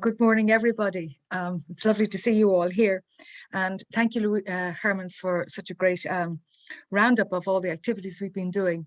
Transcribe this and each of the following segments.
Good morning, everybody. It's lovely to see you all here. And thank you, Herman, for such a great roundup of all the activities we've been doing.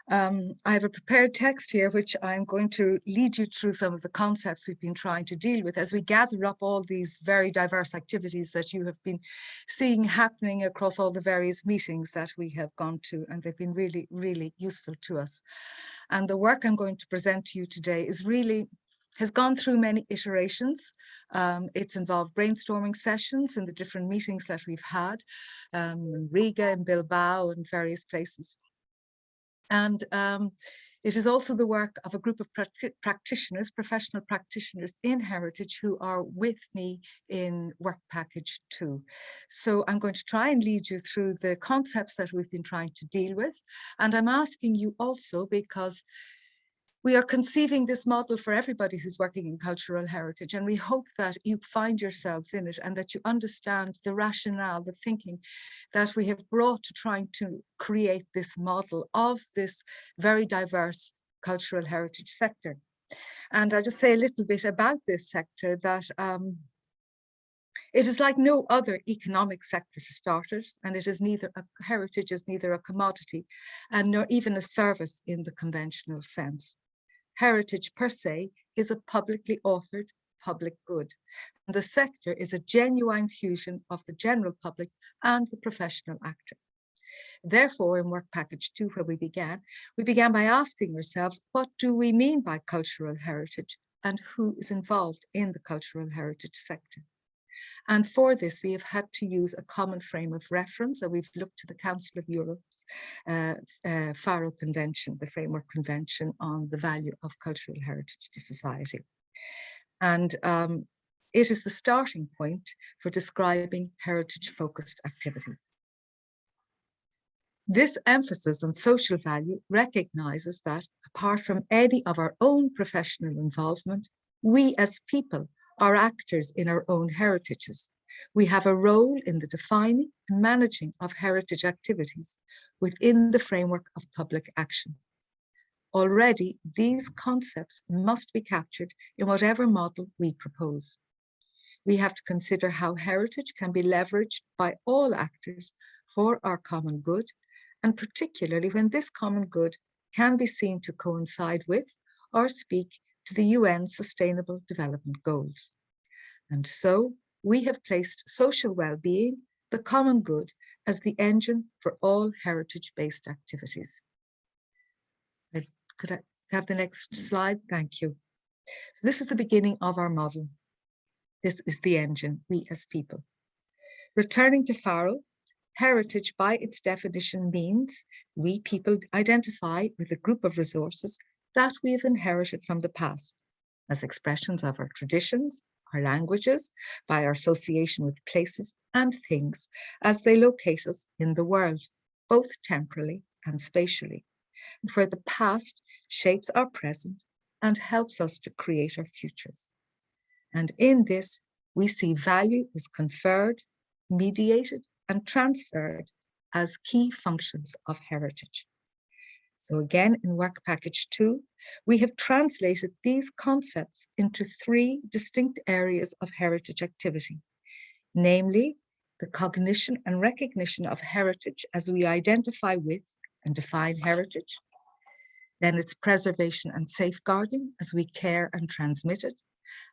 I have a prepared text here, which I'm going to lead you through some of the concepts we've been trying to deal with as we gather up all these very diverse activities that you have been seeing happening across all the various meetings that we have gone to, and they've been really, really useful to us. And the work I'm going to present to you today has gone through many iterations. It's involved brainstorming sessions in the different meetings that we've had, in Riga, in Bilbao, and various places. And it is also the work of a group of practitioners, professional practitioners in heritage who are with me in work package 2. So I'm going to try and lead you through the concepts that we've been trying to deal with. And I'm asking you also, because we are conceiving this model for everybody who's working in cultural heritage, and we hope that you find yourselves in it and that you understand the rationale, the thinking that we have brought to trying to create this model of this very diverse cultural heritage sector. And I'll just say a little bit about this sector, that it is like no other economic sector for starters, and heritage is neither a commodity and nor even a service in the conventional sense. Heritage per se is a publicly authored public good. And the sector is a genuine fusion of the general public and the professional actor. Therefore, in work package 2, where we began by asking ourselves, what do we mean by cultural heritage and who is involved in the cultural heritage sector? And for this, we have had to use a common frame of reference, and we've looked to the Council of Europe's Faro Convention, the Framework Convention on the Value of Cultural Heritage to Society. And it is the starting point for describing heritage-focused activities. This emphasis on social value recognizes that, apart from any of our own professional involvement, we as people are actors in our own heritages. We have a role in the defining and managing of heritage activities within the framework of public action. Already, these concepts must be captured in whatever model we propose. We have to consider how heritage can be leveraged by all actors for our common good, and particularly when this common good can be seen to coincide with or speak to the UN Sustainable Development Goals. And so we have placed social well-being, the common good, as the engine for all heritage-based activities. Could I have the next slide? Thank you. So this is the beginning of our model. This is the engine, we as people. Returning to Faro, heritage by its definition means we people identify with a group of resources that we have inherited from the past as expressions of our traditions, our languages, by our association with places and things as they locate us in the world, both temporally and spatially, and where the past shapes our present and helps us to create our futures. And in this, we see value is conferred, mediated, and transferred as key functions of heritage. So again, in work package 2, we have translated these concepts into 3 distinct areas of heritage activity, namely the cognition and recognition of heritage as we identify with and define heritage, then its preservation and safeguarding as we care and transmit it,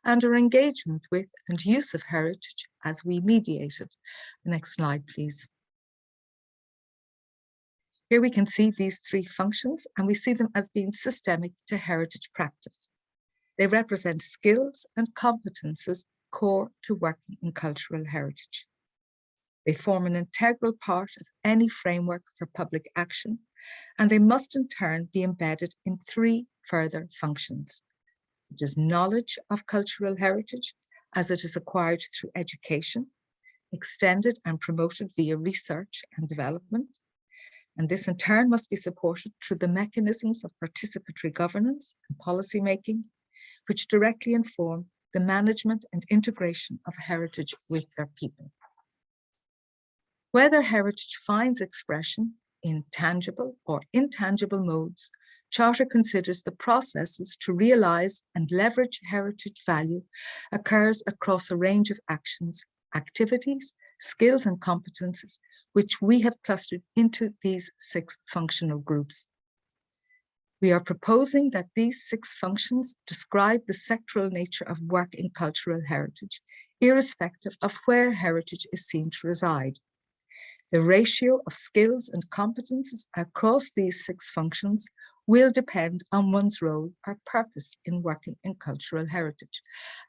and our engagement with and use of heritage as we mediate it. Next slide, please. Here we can see these 3 functions, and we see them as being systemic to heritage practice. They represent skills and competences core to working in cultural heritage. They form an integral part of any framework for public action, and they must in turn be embedded in 3 further functions. It is knowledge of cultural heritage as it is acquired through education, extended and promoted via research and development. And this in turn must be supported through the mechanisms of participatory governance and policy making, which directly inform the management and integration of heritage with their people. Whether heritage finds expression in tangible or intangible modes, Charter considers the processes to realise and leverage heritage value occurs across a range of actions, activities, skills and competences, which we have clustered into these 6 functional groups. We are proposing that these 6 functions describe the sectoral nature of work in cultural heritage, irrespective of where heritage is seen to reside. The ratio of skills and competences across these 6 functions will depend on one's role or purpose in working in cultural heritage.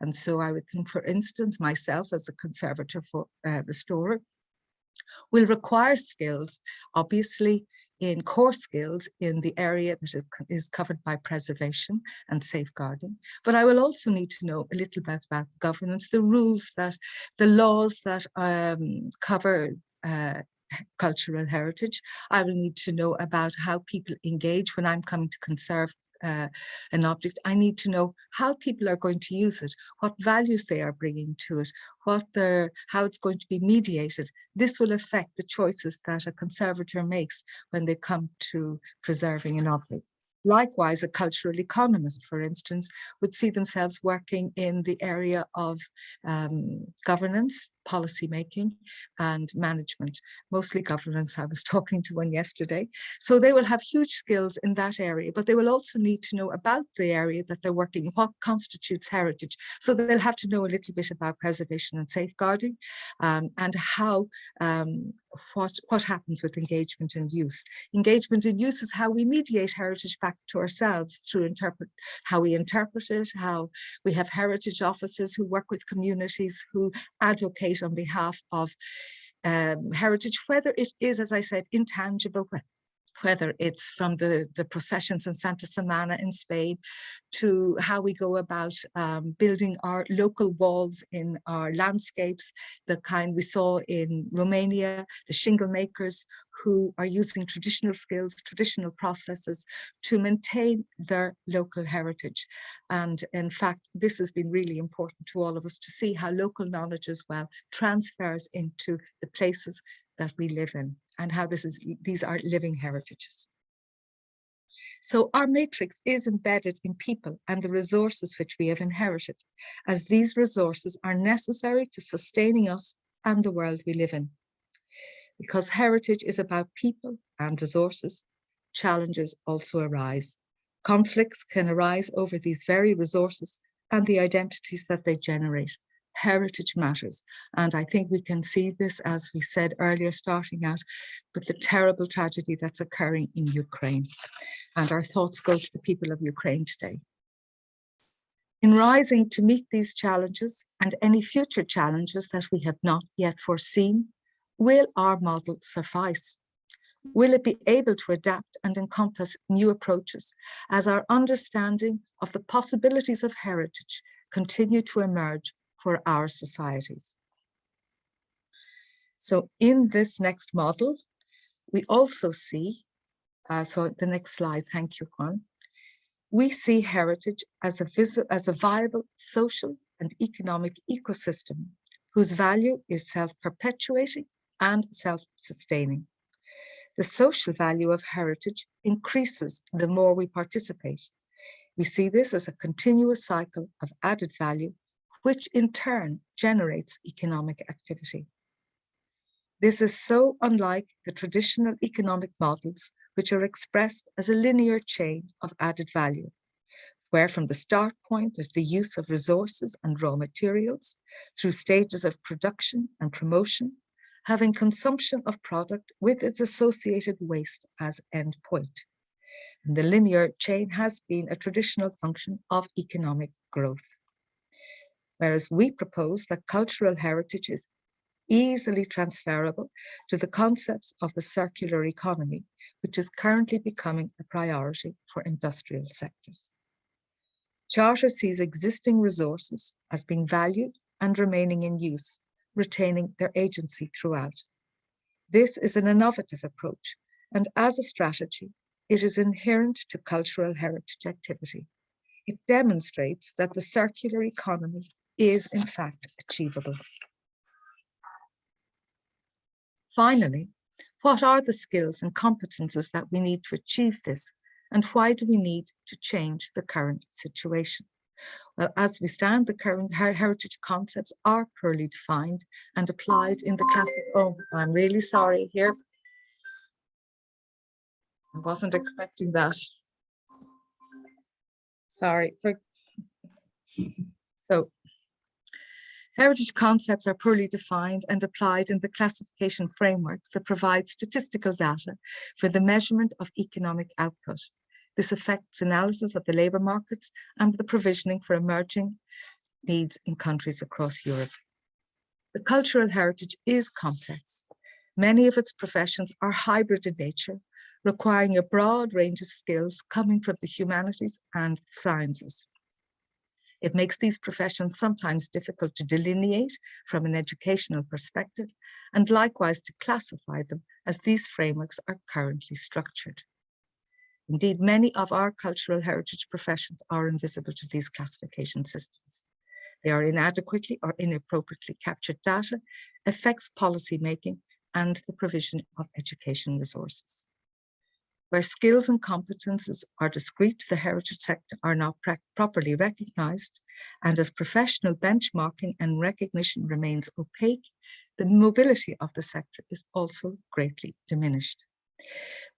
And so I would think, for instance, myself as a conservator for restorer will require skills, obviously, in core skills in the area that is covered by preservation and safeguarding. But I will also need to know a little bit about governance, the rules that, the laws that cover cultural heritage. I will need to know about how people engage when I'm coming to conserve an object. I need to know how people are going to use it, what values they are bringing to it, how it's going to be mediated. This will affect the choices that a conservator makes when they come to preserving an object. Likewise, a cultural economist, for instance, would see themselves working in the area of governance, policy making, and management. Mostly governance. I was talking to one yesterday. So they will have huge skills in that area, but they will also need to know about the area that they're working in, what constitutes heritage. So they'll have to know a little bit about preservation and safeguarding, and how what happens with engagement and use. Engagement and use is how we mediate heritage back to ourselves through how we interpret it, how we have heritage officers who work with communities who advocate on behalf of heritage, whether it is, as I said, intangible, whether it's from the processions in Santa Semana in Spain to how we go about building our local walls in our landscapes, the kind we saw in Romania, the shingle makers who are using traditional skills, traditional processes to maintain their local heritage. And in fact, this has been really important to all of us to see how local knowledge as well transfers into the places that we live in, and how these are living heritages. So our matrix is embedded in people and the resources which we have inherited, as these resources are necessary to sustaining us and the world we live in. Because heritage is about people and resources, challenges also arise. Conflicts can arise over these very resources and the identities that they generate. Heritage matters. And I think we can see this, as we said earlier, starting out with the terrible tragedy that's occurring in Ukraine. And our thoughts go to the people of Ukraine today. In rising to meet these challenges and any future challenges that we have not yet foreseen, will our model suffice? Will it be able to adapt and encompass new approaches as our understanding of the possibilities of heritage continue to emerge for our societies? So in this next model, we also see, so the next slide, thank you, Juan. We see heritage as a viable social and economic ecosystem whose value is self-perpetuating and self-sustaining. The social value of heritage increases the more we participate. We see this as a continuous cycle of added value, which in turn generates economic activity. This is so unlike the traditional economic models, which are expressed as a linear chain of added value, where from the start point there's the use of resources and raw materials through stages of production and promotion, having consumption of product with its associated waste as end point. And the linear chain has been a traditional function of economic growth. Whereas we propose that cultural heritage is easily transferable to the concepts of the circular economy, which is currently becoming a priority for industrial sectors. Charter sees existing resources as being valued and remaining in use, retaining their agency throughout. This is an innovative approach, and as a strategy, it is inherent to cultural heritage activity. It demonstrates that the circular economy is in fact achievable. Finally, what are the skills and competences that we need to achieve this, And why do we need to change the current situation? Well, as we stand, the current heritage concepts are poorly defined and applied in the classic. Oh, I'm really sorry here. I wasn't expecting that. Sorry. So, heritage concepts are poorly defined and applied in the classification frameworks that provide statistical data for the measurement of economic output. This affects analysis of the labour markets and the provisioning for emerging needs in countries across Europe. The cultural heritage is complex. Many of its professions are hybrid in nature, requiring a broad range of skills coming from the humanities and sciences. It makes these professions sometimes difficult to delineate from an educational perspective, and likewise to classify them as these frameworks are currently structured. Indeed, many of our cultural heritage professions are invisible to these classification systems. They are inadequately or inappropriately captured data, affects policy making and the provision of education resources. Where skills and competences are discrete to the heritage sector are not properly recognised, and as professional benchmarking and recognition remains opaque, the mobility of the sector is also greatly diminished.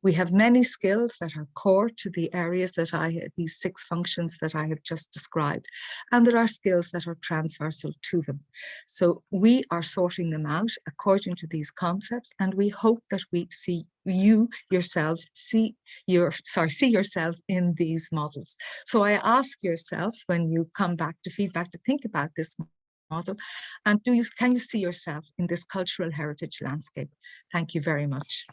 We have many skills that are core to the areas that these 6 functions that I have just described, and there are skills that are transversal to them. So we are sorting them out according to these concepts, and we hope that we see yourselves in these models. So I ask yourself, when you come back to feedback, to think about this model, and can you see yourself in this cultural heritage landscape? Thank you very much.